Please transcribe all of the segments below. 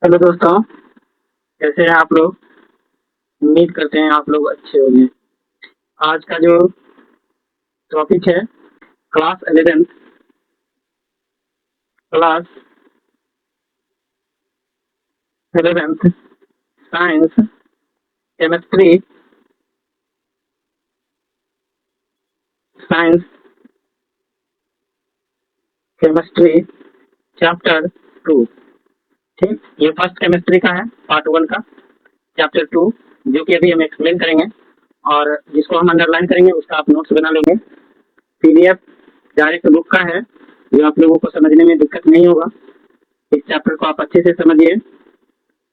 Hello दोस्तों, कैसे हैं आप लोग। उम्मीद करते हैं आप लोग अच्छे होंगे। आज का जो टॉपिक है class 11th science chemistry science chemistry chapter 2। ठीक, ये फर्स्ट केमिस्ट्री का है, पार्ट 1 का चैप्टर 2, जो कि अभी हम एक्सप्लेन करेंगे और जिसको हम अंडरलाइन करेंगे उसका आप नोट्स बना लेंगे। पीडीएफ डायरेक्ट बुक का है, जो आप लोगों को समझने में दिक्कत नहीं होगा। इस चैप्टर को आप अच्छे से समझिए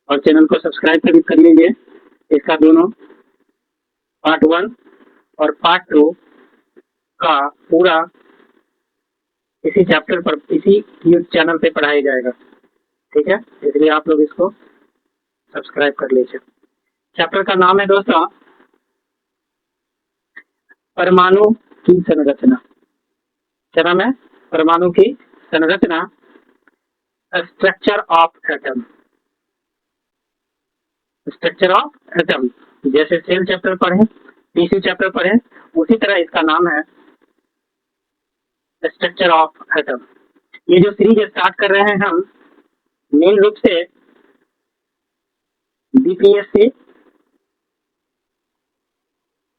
और चैनल को सब्सक्राइब भी कर लीजिए। इसका दोनों पार्ट 1 और पार्ट 2 का पूरा इसी चैप्टर पर इसी यूट्यूब चैनल पे पढ़ाया जाएगा। ठीक है, इसलिए आप लोग इसको सब्सक्राइब कर लीजिए। चैप्टर का नाम है दोस्तों परमाणु की संरचना। क्या नाम है? परमाणु की संरचना, structure of atom. Structure of atom, जैसे सेल चैप्टर पढ़े, टिश्यू चैप्टर पढ़े, उसी तरह इसका नाम है स्ट्रक्चर ऑफ एटम। ये जो सीरीज स्टार्ट कर रहे हैं हम मेन रूप से बीपीएससी,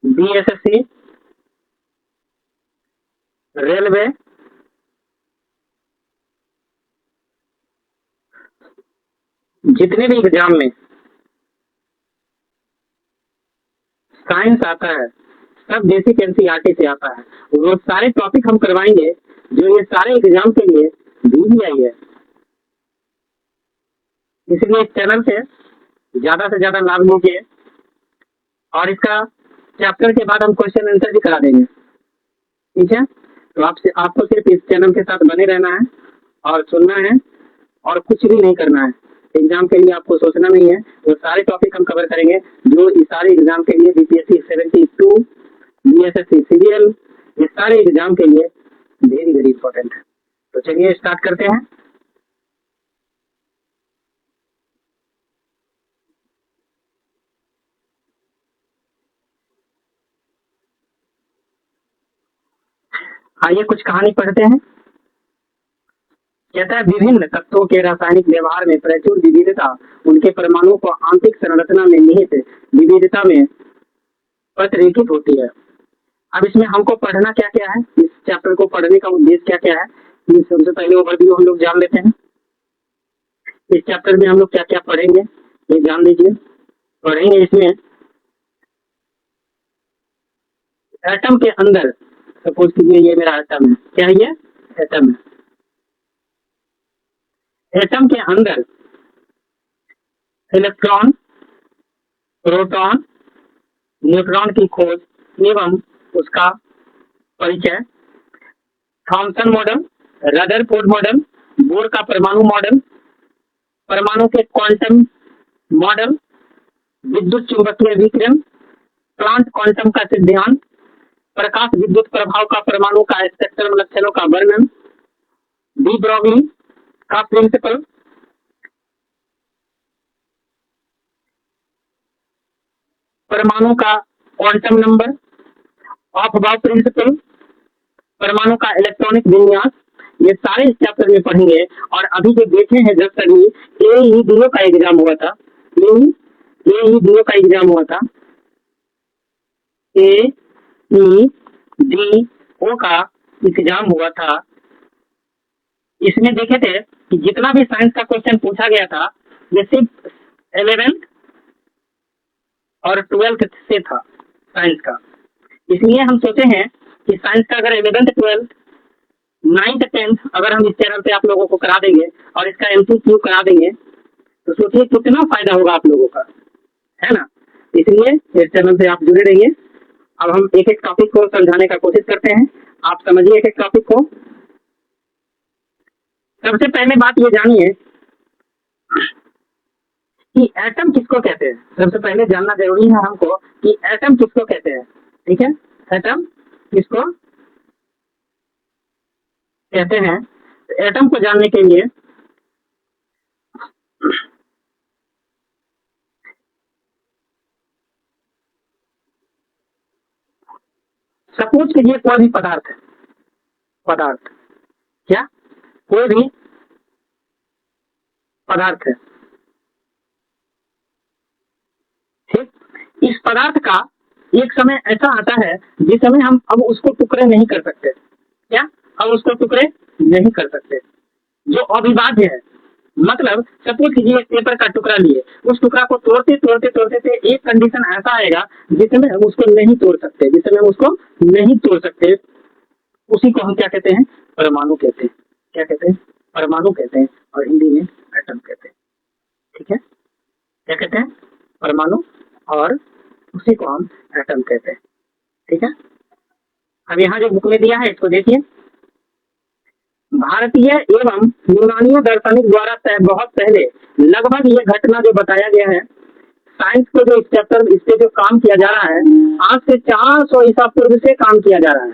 बीएसएससी, रेलवे, जितने भी एग्जाम में साइंस आता है सब बेसिक एनसीईआरटी से आता है। वो सारे टॉपिक हम करवाएंगे जो ये सारे एग्जाम के लिए बीजीआई है। इसलिए इस चैनल से ज्यादा लाभ लीजिए और इसका चैप्टर के बाद हम क्वेश्चन आंसर भी करा देंगे। ठीक है, तो आपको सिर्फ इस चैनल के साथ बने रहना है और सुनना है और कुछ भी नहीं करना है। एग्जाम के लिए आपको सोचना नहीं है, वो सारे टॉपिक हम कवर करेंगे जो इस सारे एग्जाम के लिए बीपीएससी 72, बीएसएससी सीरियल, ये सारे एग्जाम के लिए वेरी वेरी इंपॉर्टेंट है। तो चलिए स्टार्ट करते हैं। आइए कुछ कहानी पढ़ते हैं। कहता है विभिन्न तत्वों के रासायनिक व्यवहार में प्रचुर विविधता उनके परमाणु को आंतरिक संरचना में निहित विविधता में प्रतिरेखित होती है। अब इसमें हमको पढ़ना क्या क्या है, इस चैप्टर को पढ़ने का उद्देश्य क्या क्या है, ये सबसे पहले ओवरव्यू हम लोग जान लेते हैं। इस चैप्टर में हम लोग क्या क्या पढ़ेंगे ये जान लीजिए। पढ़ेंगे इसमें एटम के अंदर, सपोज कीजिए ये मेरा एटम है, क्या है ये? एटम है। एटम के अंदर इलेक्ट्रॉन, प्रोटॉन, न्यूट्रॉन की खोज एवं उसका परिचय, Thompson model, Rutherford model, bore का परमाणु मॉडल, परमाणु के क्वांटम मॉडल, विद्युत चुंबकीय विकिरण, प्लांट क्वांटम का सिद्धांत, प्रकाश विद्युत प्रभाव का परमाणु का स्पेक्ट्रम लक्षणों का वर्णन, डी ब्रॉगली का प्रिंसिपल, परमाणु का क्वांटम नंबर, ऑफ बाउ प्रिंसिपल, परमाणु का इलेक्ट्रॉनिक विन्यास, ये सारे इस चैप्टर में पढ़ेंगे। और अभी जो देखे हैं जब तक ये दोनों का एग्जाम हुआ था, ये दोनों का एग्जाम हुआ था, AEDO का एग्जाम हुआ था। इसमें देखे थे कि जितना भी साइंस का क्वेश्चन पूछा गया था ये सिर्फ 11th और 12th से था साइंस का। इसलिए हम सोचे हैं कि साइंस का अगर 11th 12th 9th 10th अगर हम इस चैनल पे आप लोगों को करा देंगे और इसका MCQ करा देंगे तो सोचिए कितना फायदा होगा आप लोगों का, है ना। इसलिए इस चैनल से आप जुड़े रहिए। अब हम एक एक टॉपिक को समझाने का कोशिश करते हैं, आप समझिए एक एक टॉपिक को। सबसे पहले बात ये जानिए कि एटम किसको कहते हैं। सबसे पहले जानना जरूरी है हमको कि एटम किसको कहते हैं। ठीक है, एटम किसको कहते हैं। एटम को जानने के लिए सपोज कीजिए कोई भी पदार्थ है, पदार्थ क्या, कोई भी पदार्थ है, ठीक। इस पदार्थ का एक समय ऐसा आता है जिस समय हम अब उसको टुकड़े नहीं कर सकते, क्या, अब उसको टुकड़े नहीं कर सकते, जो अविभाज्य है। मतलब सपोज कीजिए एक पेपर का टुकड़ा लिए, उस टुकड़ा को तोड़ते तोड़ते तोड़ते थे एक कंडीशन ऐसा आएगा जिसमें हम उसको नहीं तोड़ सकते, जिसमें हम उसको नहीं तोड़ सकते, उसी को हम क्या कहते हैं, परमाणु कहते हैं। क्या कहते हैं, परमाणु कहते हैं, और हिंदी में एटम कहते हैं, ठीक है। क्या कहते हैं, परमाणु, और उसी को हम एटम कहते हैं, ठीक है। अब यहाँ जो बुक में दिया है इसको देखिए, भारतीय एवं यूनानियों दार्शनिक द्वारा बहुत पहले लगभग ये घटना जो बताया गया है, साइंस को जो इस चैप्टर इस पे जो काम किया जा रहा है, आज से 400 ईसा पूर्व से काम किया जा रहा है।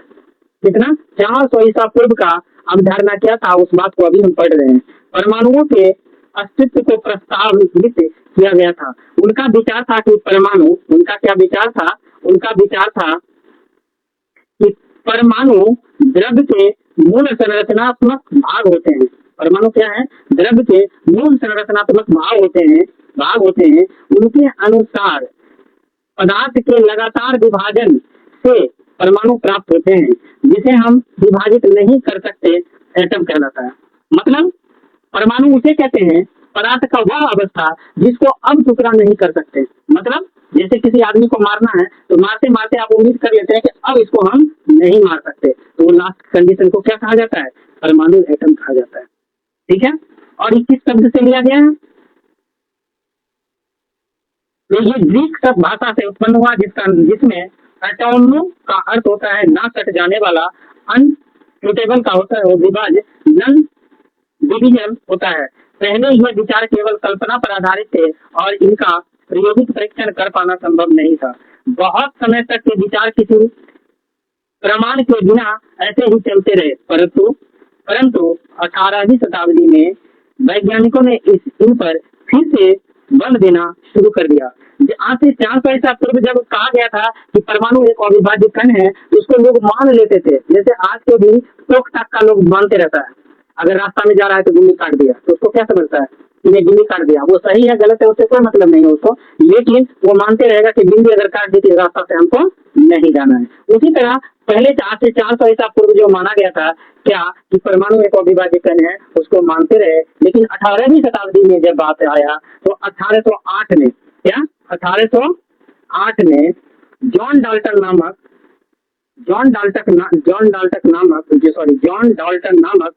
कितना, 400 ईसा पूर्व का अवधारणा क्या था, उस बात को अभी हम पढ़ रहे हैं। परमाणुओं के अस्तित्व को प्रस्तावित किया गया था। उनका विचार था कि परमाणु, उनका क्या विचार था, उनका विचार था कि परमाणु द्रव्य के मूल संरचनात्मक भाग होते हैं। परमाणु क्या है, द्रव्य के मूल संरचनात्मक भाग होते हैं। उनके अनुसार पदार्थ के लगातार विभाजन से परमाणु प्राप्त होते हैं, जिसे हम विभाजित नहीं कर सकते, एटम कहलाता है। मतलब परमाणु उसे कहते हैं, पदार्थ का वह अवस्था जिसको अब टुकड़ा नहीं कर सकते। मतलब जैसे किसी आदमी को मारना है तो मारते मारते आप उम्मीद कर लेते हैं कि अब इसको हम नहीं मार सकते, तो वो लास्ट कंडीशन को क्या कहा जाता है, परमाणु, एटम कहा जाता है, ठीक है। और ये किस शब्द से लिया गया है, तो ये ग्रीक शब्द भाषा से उत्पन्न हुआ, जिसमें एटोमो का अर्थ होता है ना कट जाने वाला, अनटूटेबल का होता है वो विभाज्य, नन डिविजन होता है। पहले ये विचार केवल कल्पना पर आधारित थे और इनका प्रायोगिक परीक्षण कर पाना संभव नहीं था। बहुत समय तक ये विचार किसी प्रमाण के बिना ऐसे ही चलते रहे, परंतु 18वीं शताब्दी में वैज्ञानिकों ने इन पर फिर से बल देना शुरू कर दिया। आज से 400 ईसा पूर्व जब कहा गया था कि परमाणु एक अविभाज्य कण है, तो उसको लोग मान लेते थे, जैसे आज के भी टोक टाक का लोग मानते रहता है। अगर रास्ता में जा रहा है तो गिल्ली काट दिया, तो उसको क्या समझता है, इन्हें गिल्ली काट दिया, वो सही है गलत है उससे कोई मतलब नहीं है उसको, लेकिन वो मानते रहेगा कि बिल्ली अगर काट देती रास्ता से हमको नहीं जाना है। उसी तरह पहले आज से 400 ईसा पूर्व जो माना गया था क्या कि परमाणु एक अविभाज्य कण है, उसको मानते रहे। लेकिन 18वीं शताब्दी में जब बात आया तो 1808 में क्या, 1808 में जॉन डाल्टन नामक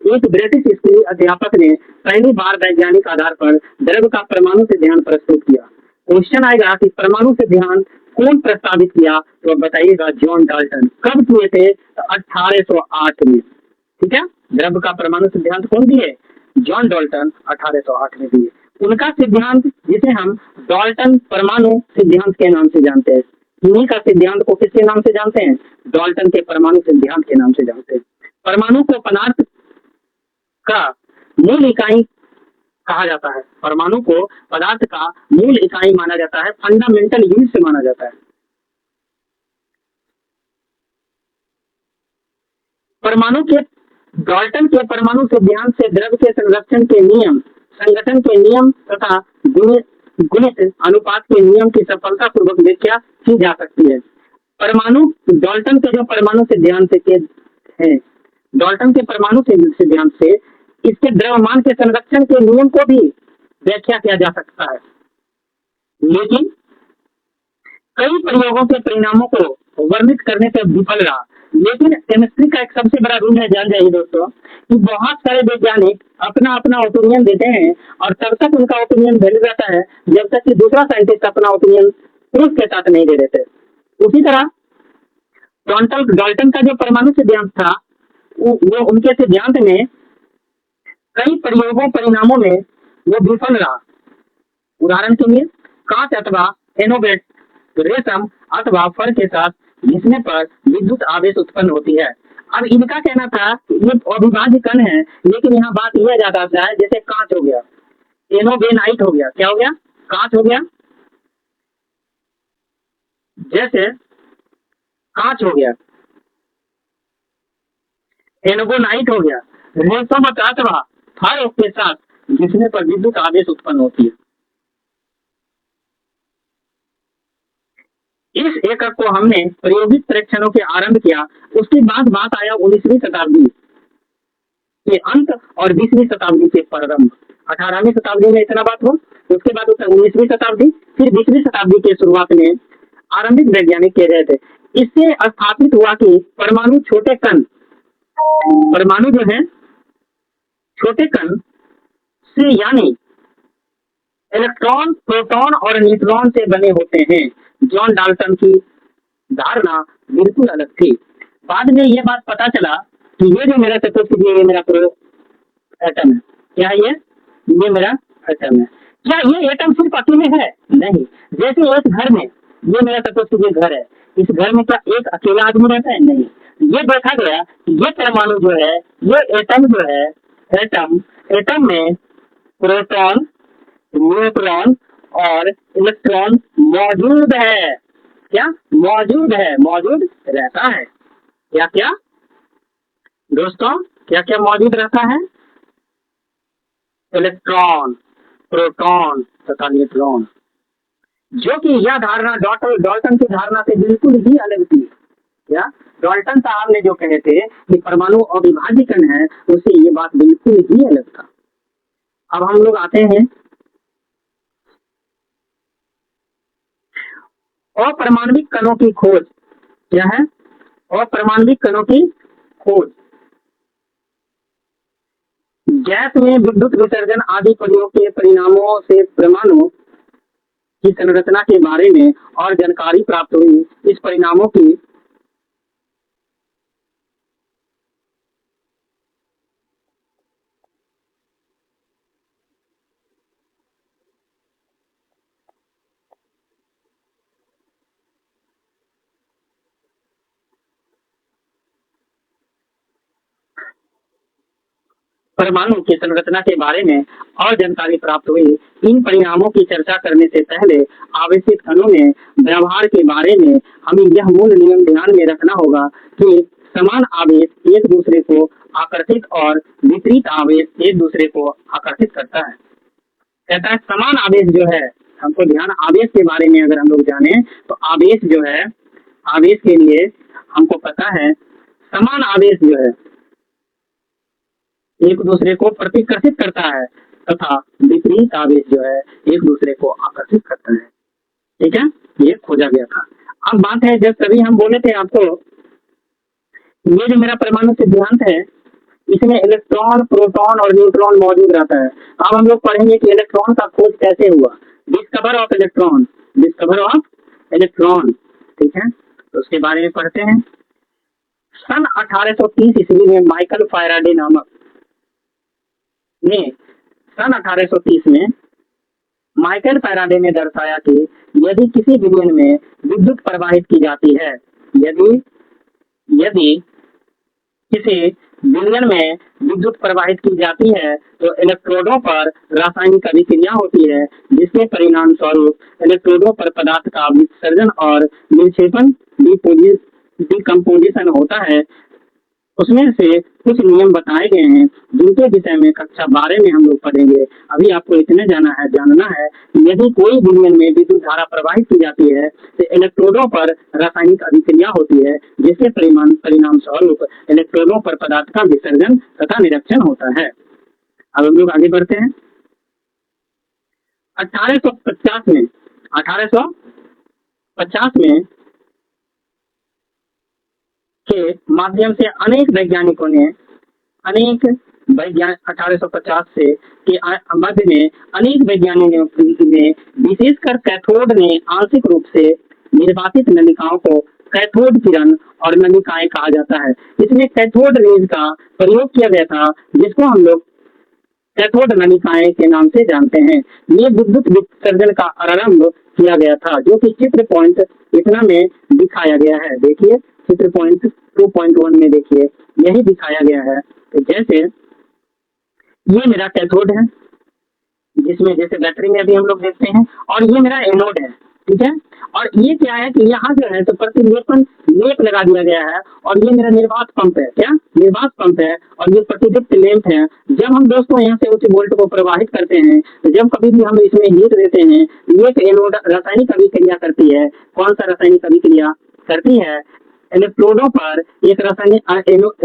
एक ब्रिटिश स्कूली अध्यापक ने पहली बार वैज्ञानिक आधार पर द्रव्य का परमाणु से ध्यान प्रस्तुत किया। क्वेश्चन आएगा कि परमाणु से ध्यान कौन प्रस्तावित किया, तो बताइएगा जॉन डाल्टन। कब किए थे, तो 1808 में, ठीक है। द्रव्य का परमाणु सिद्धांत कौन दिए, जॉन डाल्टन 1808 में दिए। उनका सिद्धांत जिसे हम डाल्टन परमाणु सिद्धांत के नाम से जानते हैं, इन्हीं का सिद्धांत को किसके नाम से जानते हैं, डाल्टन के परमाणु सिद्धांत के नाम से जानते हैं। परमाणु को पदार्थ का मूल इकाई कहा जाता है, परमाणु को पदार्थ का मूल इकाई माना जाता है, फंडामेंटल यूनिट से माना जाता है। परमाणु के डाल्टन के परमाणु सिद्धांत से द्रव्य के संरक्षण के नियम, संगठन के नियम तथा गुणित अनुपात के नियम की सफलतापूर्वक व्याख्या की जा सकती है। परमाणु डाल्टन के जो परमाणु सिद्धांत के हैं, डाल्टन के परमाणु सिद्धांत से इसके द्रव्यमान के संरक्षण के नियम को भी व्याख्या किया जा सकता है। लेकिन कई प्रयोगों के परिणामों को वर्णित करने से विफल रहा। लेकिन केमिस्ट्री का एक सबसे बड़ा रूल है, जान जाइए दोस्तों, कि बहुत सारे वैज्ञानिक अपना अपना ओपिनियन देते हैं और तब तक उनका ओपिनियन वैलिड रहता है जब तक कि दूसरा साइंटिस्ट अपना ओपिनियन प्रूफ के साथ नहीं दे देते। उसी तरह डाल्टन का जो परमाणु सिद्धांत था, वो उनके सिद्धांत में कई प्रयोगों परिणामों में वो विफल रहा। उदाहरण के लिए कांच अथवा एनोवेट, रेशम अथवा फर के साथ घिसने पर विद्युत आवेश उत्पन्न होती है। अब इनका कहना था ये अविभाज्य कण है, लेकिन यहाँ बात यह ज्यादा है, जैसे कांच हो गया, एनोवेनाइट हो गया, क्या हो गया, कांच हो गया, जैसे कांच हो गया, एनोगोनाइट हो गया, रेशम अथवा फायर के साथ घिसने पर विद्युत आवेश उत्पन्न होती है। इस एकक को हमने प्रायोगिक परीक्षणों के आरंभ किया। उसके बाद बात आया 19वीं शताब्दी के अंत और 20वीं शताब्दी के प्रारंभ। 18वीं शताब्दी में इतना बात हुआ, उसके बाद 19वीं शताब्दी, फिर 20वीं शताब्दी के शुरुआत में आरंभिक वैज्ञानिक कह रहे थे। इससे स्थापित हुआ कि परमाणु छोटे कण, परमाणु जो है छोटे कण से यानी इलेक्ट्रॉन, प्रोटॉन और न्यूट्रॉन से बने होते हैं। जॉन डाल्टन की धारणा बिल्कुल अलग थी। बाद में यह बात पता चला कि ये जो मेरा चतुर्थी, ये मेरा एटम है, क्या है ये मेरा एटम है। क्या ये एटम सिर्फ अकेले है? नहीं। जैसे एक घर में, ये मेरा चतुर्थी घर है, इस घर में क्या एक अकेला आदमी रहता है? नहीं। ये देखा गया कि ये परमाणु जो है, ये एटम जो है, एटम में प्रोटॉन, न्यूट्रॉन और इलेक्ट्रॉन मौजूद है। क्या मौजूद है? मौजूद रहता है। क्या क्या दोस्तों, क्या क्या मौजूद रहता है? इलेक्ट्रॉन, प्रोटॉन तथा न्यूट्रॉन। जो कि यह धारणा डाल्टन की धारणा से बिल्कुल ही अलग थी। क्या डाल्टन साहब ने जो कहे थे कि परमाणु अविभाज्य कण है, उससे ये बात बिल्कुल ही अलग था। अब हम लोग आते हैं अपारमाणविक कणों की खोज। क्या है? अपारमाणविक कणों की खोज। गैस में विद्युत विसर्जन आदि प्रयोग के परिणामों से परमाणु की संरचना के बारे में और जानकारी प्राप्त हुई। इस परिणामों की परमाणु की संरचना के बारे में और जानकारी प्राप्त हुई। इन परिणामों की चर्चा करने से पहले आवेशित कणों में व्यवहार के बारे में हमें यह मूल नियम ध्यान में रखना होगा कि समान आवेश एक दूसरे को आकर्षित और विपरीत आवेश एक दूसरे को आकर्षित करता है। कहता है समान आवेश जो है, हमको ध्यान आवेश के बारे में अगर हम लोग जाने तो आवेश जो है, आवेश के लिए हमको पता है समान आवेश जो है एक दूसरे को प्रतिकर्षित करता है तथा विपरीत आवेश जो है एक दूसरे को आकर्षित करता है। ठीक है, ये खोजा गया था। अब बात है, जब तभी हम बोले थे आपको, ये जो मेरा परमाणु सिद्धांत है, इसमें इलेक्ट्रॉन, प्रोटॉन और न्यूट्रॉन मौजूद रहता है। अब हम लोग पढ़ेंगे कि इलेक्ट्रॉन का खोज कैसे हुआ। Discover of electron, discover of electron. ठीक है, तो उसके बारे में पढ़ते हैं। सन 1830 ईस्वी में माइकल फैराडे नामक ने सन 1830 में माइकल फैराडे ने दर्शाया कि यदि किसी विलयन में विद्युत प्रवाहित की जाती है, यदि किसी विलयन में विद्युत प्रवाहित की जाती है तो इलेक्ट्रोडों पर रासायनिक अभिक्रिया होती है, जिसके परिणाम स्वरूप इलेक्ट्रोडों पर पदार्थ का विसर्जन और विक्षेपण, डिकम्पोजिशन होता है। उसमें से कुछ नियम बताए गए हैं जिनके विषय में कक्षा 12 में हम लोग पढ़ेंगे। अभी आपको इतने जानना है कि यदि कोई विलयन में विद्युत धारा प्रवाहित की जाती है तो इलेक्ट्रोडों पर रासायनिक अभिक्रिया होती है, जिसके परिणाम स्वरूप इलेक्ट्रोडों पर पदार्थ का विसर्जन तथा निरीक्षण होता है। अब हम लोग आगे बढ़ते हैं। 1850 में के माध्यम से अनेक वैज्ञानिकों ने 1850 से के मध्य में अनेक वैज्ञानिकों ने विशेषकर कैथोड ने आंशिक रूप से निर्वासित नलिकाओं को कैथोड किरण और नलिकाएं कहा जाता है। इसमें कैथोड रेज का प्रयोग किया गया था, जिसको हम लोग कैथोड नलिकाएं के नाम से जानते हैं। ये विद्युत विसर्जन का आरंभ किया गया था, जो कि चित्र पॉइंट इतना में दिखाया गया है। देखिए चित्र पॉइंट 2.1 में देखिए यही दिखाया गया है। तो जैसे ये मेरा कैथोड है, जिसमें जैसे बैटरी में अभी हम लोग देखते हैं, और ये मेरा एनोड है। ठीक है, और ये क्या है कि यहाँ जो है तो प्रतिलेपन लेप लगा दिया गया है और ये मेरा निर्वात पंप है। क्या निर्वात पंप है और ये प्रतिदीप्त लेप है। जब हम दोस्तों यहाँ से उच्च वोल्ट को प्रवाहित करते हैं तो जब कभी भी हम इसमें हीट देते हैं ये एनोड रासायनिक अभिक्रिया करती है। कौन सा रासायनिक अभिक्रिया करती है? इलेक्ट्रोडों पर एक रासायनिक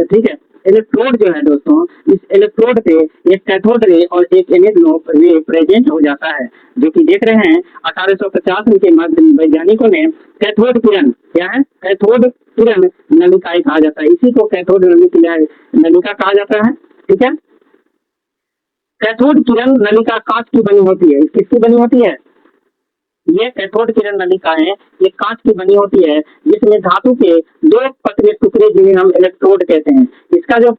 ठीक है, इलेक्ट्रोड जो है दोस्तों, इस इलेक्ट्रोड पे एक कैथोड रे और एक एनोड रे प्रेजेंट हो जाता है, जो कि देख रहे हैं 1850 के मध्य वैज्ञानिकों ने कैथोड किरण, क्या है कैथोड किरण नलिकाएं कहा जाता है। इसी को कैथोड नलिका कहा जाता है। ठीक है, कैथोड किरण नलिका कांच की बनी होती है। किसकी बनी होती है? ये कैथोड किरण नलिकाएं ये कांच की बनी होती है जिसमें धातु के दो पतले टुकड़े जिन्हें हम इलेक्ट्रोड कहते हैं। इसका जो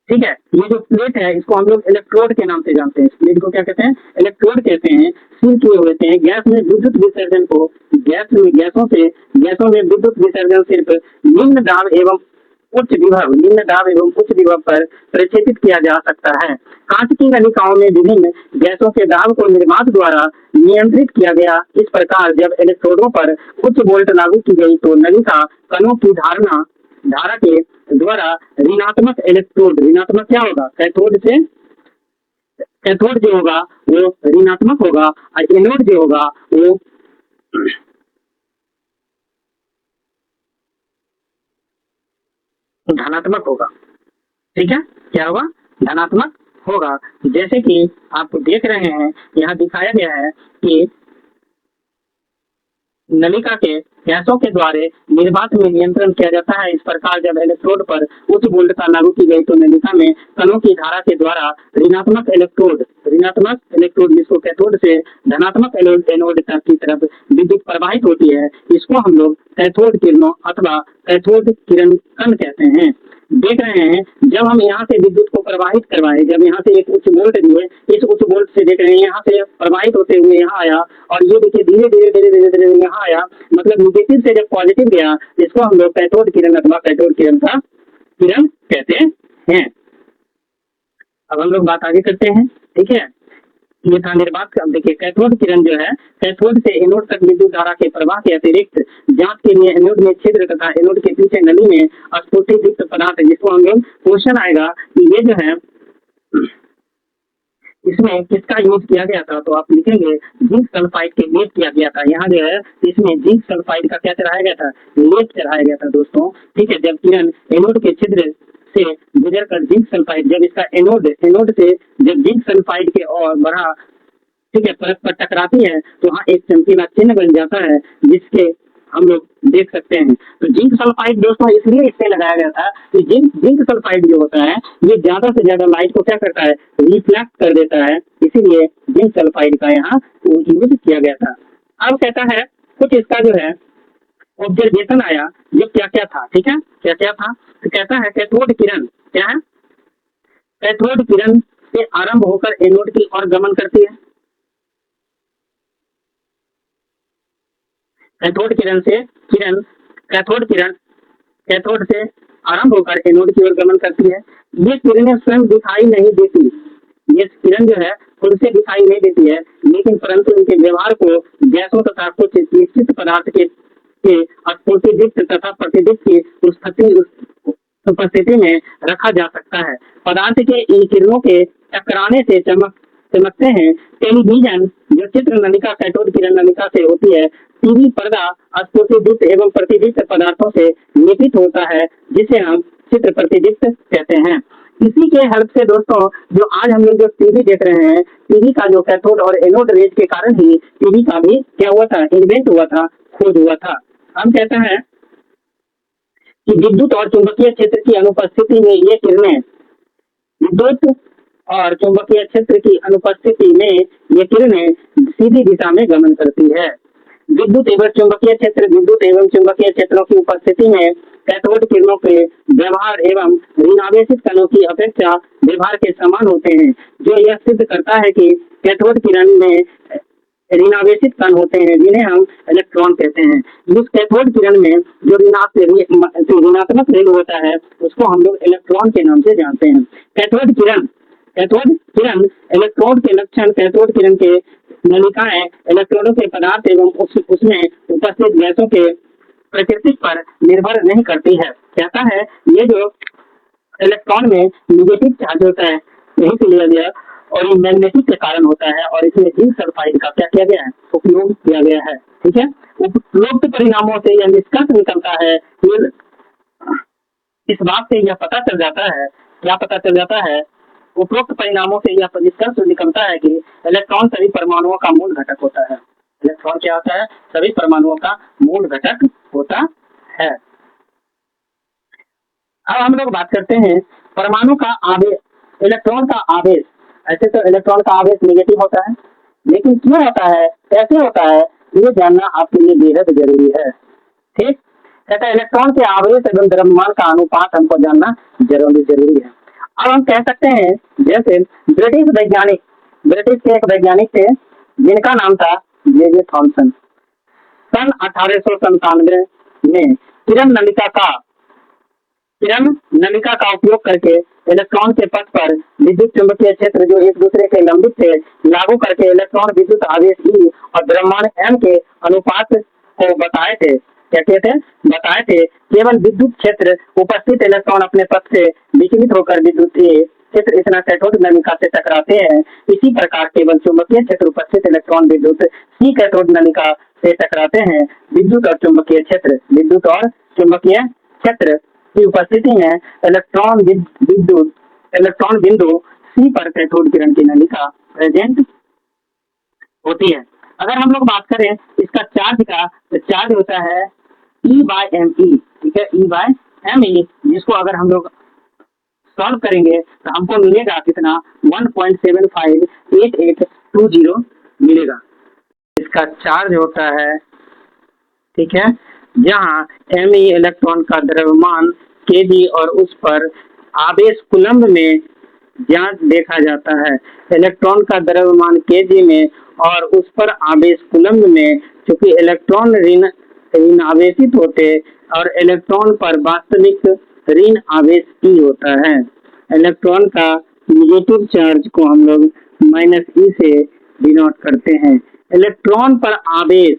ठीक है, ये जो प्लेट है इसको हम लोग इलेक्ट्रोड के नाम से जानते हैं। इस प्लेट को क्या कहते हैं? इलेक्ट्रोड कहते हैं। सील किए हुए थे गैस में विद्युत विसर्जन को गैसों में विद्युत विसर्जन सिर्फ निम्न दाब एवं उच्च विभव पर प्रक्षेपित किया जा सकता है। कांच की नलिकाओं में विभिन्न गैसों के दाब को निर्मात द्वारा नियंत्रित किया गया। इस प्रकार जब इलेक्ट्रोडों पर उच्च वोल्ट लागू की गई तो नलिका कणों की धारा के द्वारा ऋणात्मक ऋणात्मक क्या होगा? कैथोड जो होगा वो ऋणात्मक होगा और एनोड जो होगा वो धनात्मक होगा। ठीक है, क्या होगा? धनात्मक होगा। जैसे कि आप देख रहे हैं यहाँ दिखाया गया है कि नलिका के गैसों के द्वारा निर्वात में नियंत्रण किया जाता है। इस प्रकार जब इलेक्ट्रोड पर उच्च वोल्टता लागू की गई तो नलिका में कणों की धारा के द्वारा ऋणात्मक इलेक्ट्रोड जिसको कैथोड से धनात्मक एनोड तक की तरफ विद्युत प्रवाहित होती है, इसको हम लोग कैथोड किरणों अथवा कैथोड किरण कण कहते हैं। देख रहे हैं जब हम यहाँ से विद्युत को प्रवाहित करवाए, जब यहाँ से एक उच्च वोल्ट दिए, इस उच्च वोल्ट से देख रहे हैं यहाँ से प्रवाहित होते हुए यहाँ आया और ये देखिए धीरे धीरे यहाँ आया, मतलब निगेटिव से जब पॉजिटिव गया इसको हम लोग कैथोड किरण अथवा कैथोड किरण का किरण कहते हैं। अब हम लोग बात आगे करते हैं। ठीक है, ये था निर्वात। अब देखिए कैथोड किरण जो है कैथोड से एनोड तक विद्युत धारा के प्रवाह के अतिरिक्त जांच के लिए एनोड में छिद्र तथा एनोड के पीछे नली में स्फुटित पदार्थ, जिसको हम लोग क्वेश्चन आएगा कि ये जो है इसमें किसका यूज किया गया था, तो आप लिखेंगे जिंक सल्फाइड के लेप किया गया था। यहाँ जो है इसमें जिंक सल्फाइड का क्या चढ़ाया गया था? लेप चढ़ाया गया था दोस्तों। ठीक है, जब किरण एनोड के छिद्र से गुजर कर जिंक सल्फाइड, जब इसका एनोड से जब जिंक सल्फाइड के और बढ़ा, ठीक है, परत पर टकराती है तो वहाँ एक चमकीला चिन्ह बन जाता है जिसके हम लोग देख सकते हैं। तो जिंक सल्फाइड दोस्तों इसलिए इससे लगाया गया था कि जिंक सल्फाइड जो होता है ये ज्यादा से ज्यादा लाइट को क्या करता है? रिफ्लेक्ट कर देता है, इसीलिए जिंक सल्फाइड का यहाँ यूज किया गया था। अब कहता है कुछ इसका जो है ऑब्जर्वेशन आया, ये क्या क्या था? ठीक है, क्या क्या था? तो कहता है कैथोड किरण क्या है? कैथोड किरण से आरंभ होकर एनोड की ओर गमन करती है। कैथोड से आरंभ होकर एनोड की ओर गमन करती है। ये किरणें स्वयं दिखाई नहीं देती, ये किरण जो है खुद से दिखाई नहीं देती है, लेकिन परंतु इनके व्यवहार को गैसों तथा कुछ निश्चित पदार्थ के स्फुटित तथा प्रतिदीप्त की उपस्थिति में रखा जा सकता है। पदार्थ के इन किरणों के टकराने से चमकते हैं। टेलीविजन जो चित्र नलिका कैथोड किरण नलिका से होती है, टीवी पर्दा स्फुटित एवं प्रतिदीप्त पदार्थों से लेपित होता है, जिसे हम चित्र प्रतिदीप्त कहते हैं। इसी के हेल्प से दोस्तों जो आज हम लोग जो टीवी देख रहे हैं, टीवी का जो कैथोड और एनोड रेज के कारण ही टीवी का भी क्या हुआ था? इन्वेंट हुआ था, खोज हुआ था। हम कहते हैं कि विद्युत और चुंबकीय क्षेत्र की अनुपस्थिति में ये किरणें विद्युत और चुंबकीय क्षेत्र की अनुपस्थिति में ये किरणें सीधी दिशा में गमन करती है। विद्युत एवं चुंबकीय क्षेत्रों की उपस्थिति में कैथोड किरणों के व्यवहार एवं ऋणावेशित कणों की अपेक्षा व्यवहार के समान होते हैं, जो यह सिद्ध करता है कि कैथोड किरण में ऋणावेशित कण होते हैं जिन्हें हम इलेक्ट्रॉन कहते हैं। इस कैथोड किरण में जो ऋणात्मक रेणु होता है उसको हम लोग इलेक्ट्रॉन के नाम से जानते हैं। कैथोड किरण इलेक्ट्रोड के लक्षण कैथोड किरण के नलिकाएं इलेक्ट्रॉनों के पदार्थ एवं उसमें उपस्थित गैसों के प्रकृति पर निर्भर नहीं करती है। कहता है ये जो इलेक्ट्रॉन में निगेटिव चार्ज होता है यही से लिया गया और ये मैग्नेटिक के कारण होता है और इसमें जिंक सल्फाइड का क्या किया गया है, उपयोग किया गया है। ठीक है, उपरोक्त परिणामों से यह निष्कर्ष निकलता है, फिर इस बात से यह पता चल जाता है, क्या पता चल जाता है, उपरोक्त परिणामों से यह निष्कर्ष निकलता है कि इलेक्ट्रॉन सभी परमाणुओं का मूल घटक होता है। इलेक्ट्रॉन क्या होता है, सभी परमाणुओं का मूल घटक होता है। अब हम लोग बात करते हैं परमाणु का आवेश, इलेक्ट्रॉन का आवेश। ऐसे तो इलेक्ट्रॉन का आवेश नेगेटिव होता है, लेकिन क्यों होता है, कैसे होता है, ये जानना आपके लिए बेहद जरूरी है। ठीक, कहता है इलेक्ट्रॉन के आवेश एवं द्रव्यमान का अनुपात हमको जानना जरूरी है। अब हम कह सकते हैं जैसे ब्रिटिश के एक वैज्ञानिक थे जिनका नाम था जे थॉमसन। सन 1897 में किरण नलिका का उपयोग करके इलेक्ट्रॉन के पथ पर विद्युत चुंबकीय क्षेत्र जो एक दूसरे के लंबित थे लागू करके इलेक्ट्रॉन विद्युत आवेश ई और द्रव्यमान m के अनुपात को बताए थे। क्या कहते हैं, बताए थे केवल विद्युत क्षेत्र उपस्थित इलेक्ट्रॉन अपने पथ से विचलित होकर विद्युत क्षेत्र इतना कैथोड नलिका से टकराते हैं, इसी प्रकार केवल चुंबकीय क्षेत्र उपस्थित इलेक्ट्रॉन विद्युत सी कैथोड नलिका से टकराते हैं। विद्युत और चुंबकीय क्षेत्र की उपस्थिति में इलेक्ट्रॉन बिंदु सी पर कैथोड किरण की नलिका प्रेजेंट होती है। अगर हम लोग बात करें इसका चार्ज का, तो चार्ज होता है E/me। ठीक है, E/me, जिसको अगर हम लोग सॉल्व करेंगे तो हमको मिलेगा कितना, 1.758820 मिलेगा। इसका चार्ज होता है, ठीक है, जहाँ me इलेक्ट्रॉन का द्रव्यमान kg और उस पर आवेश कूलम्ब में जांच देखा जाता है। इलेक्ट्रॉन का द्रव्यमान kg में और उस पर आवेश कूलम्ब में, चूंकि इलेक्ट्रॉन ऋण आवेशित होते और इलेक्ट्रॉन पर वास्तविक ऋण आवेश ई होता है। इलेक्ट्रॉन का निगेटिव चार्ज को हम लोग -e से डिनोट करते हैं। इलेक्ट्रॉन पर आवेश,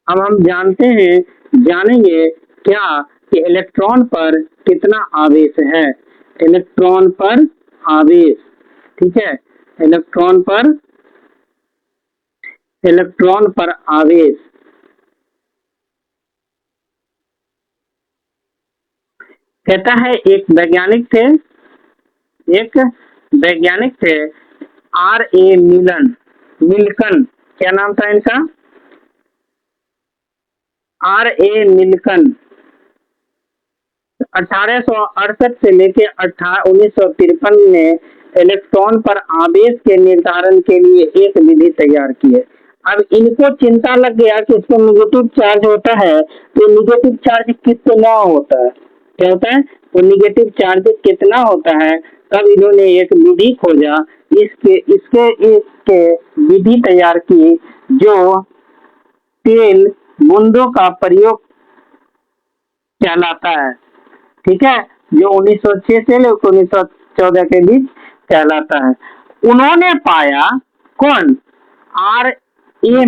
अब हम जानेंगे क्या कि इलेक्ट्रॉन पर कितना आवेश है। इलेक्ट्रॉन पर आवेश, ठीक है, इलेक्ट्रॉन पर आवेश कहता है एक वैज्ञानिक थे R.A. मिल्कन, क्या नाम था इनका, R.A. मिल्कन। 1868 से लेके 1953 में इलेक्ट्रॉन पर आवेश के निर्धारण के लिए एक विधि तैयार की है। अब इनको चिंता लग गया कि इसको निगेटिव चार्ज होता है, तो निगेटिव चार्ज कितना होता है, क्या होता है, वो निगेटिव चार्ज कितना होता है। तब इन्होंने एक विधि खोजा, इसके विधि तैयार की जो तेल बूंदों का प्रयोग कहलाता है। ठीक है, जो 1906 से लेकर 1914 के बीच कहलाता है। उन्होंने पाया, कौन, R.A.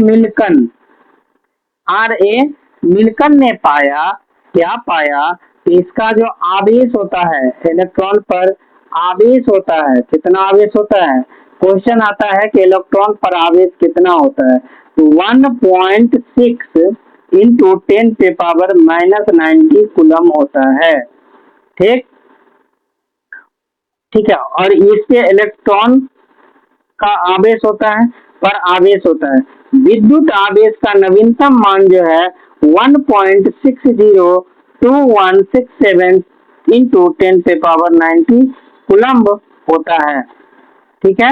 मिल्कन ने पाया, क्या पाया कि इसका जो आवेश होता है, इलेक्ट्रॉन पर आवेश होता है, कितना आवेश होता है, क्वेश्चन आता है कि इलेक्ट्रॉन पर आवेश कितना होता है, तो 1.6 इंटू 10⁻⁻90 कूलम होता है। ठीक है, और इससे इलेक्ट्रॉन का आवेश होता है, पर आवेश होता है। विद्युत आवेश का नवीनतम मान जो है 1.602167 इंटू 10⁻90 कूलम्ब होता है। ठीक है,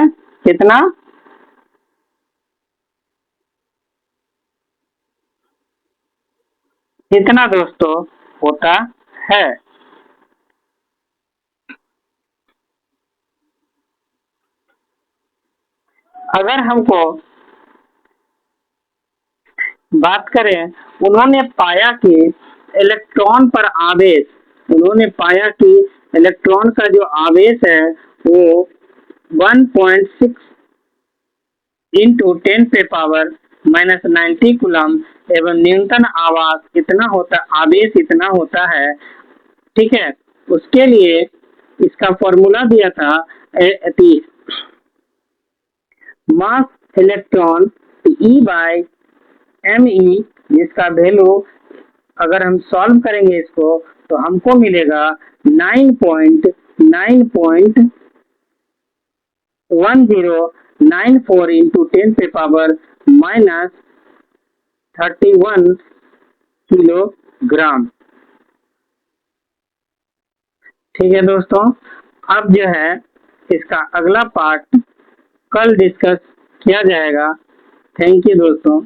कितना, दोस्तों होता है। अगर हमको बात करें, उन्होंने पाया कि इलेक्ट्रॉन पर आवेश, उन्होंने पाया कि इलेक्ट्रॉन का जो आवेश है वो 1.6 इंटू 10 पे पावर -90 कूलम एवं न्यूनतम आवेश इतना होता है। ठीक है, उसके लिए इसका फॉर्मूला दिया था मास इलेक्ट्रॉन E/me, जिसका वैल्यू अगर हम सॉल्व करेंगे इसको तो हमको मिलेगा 9.1094 इंटू 10 पे पावर -31 किलोग्राम। ठीक है दोस्तों, अब जो है इसका अगला पार्ट कल डिस्कस किया जाएगा। थैंक यू दोस्तों।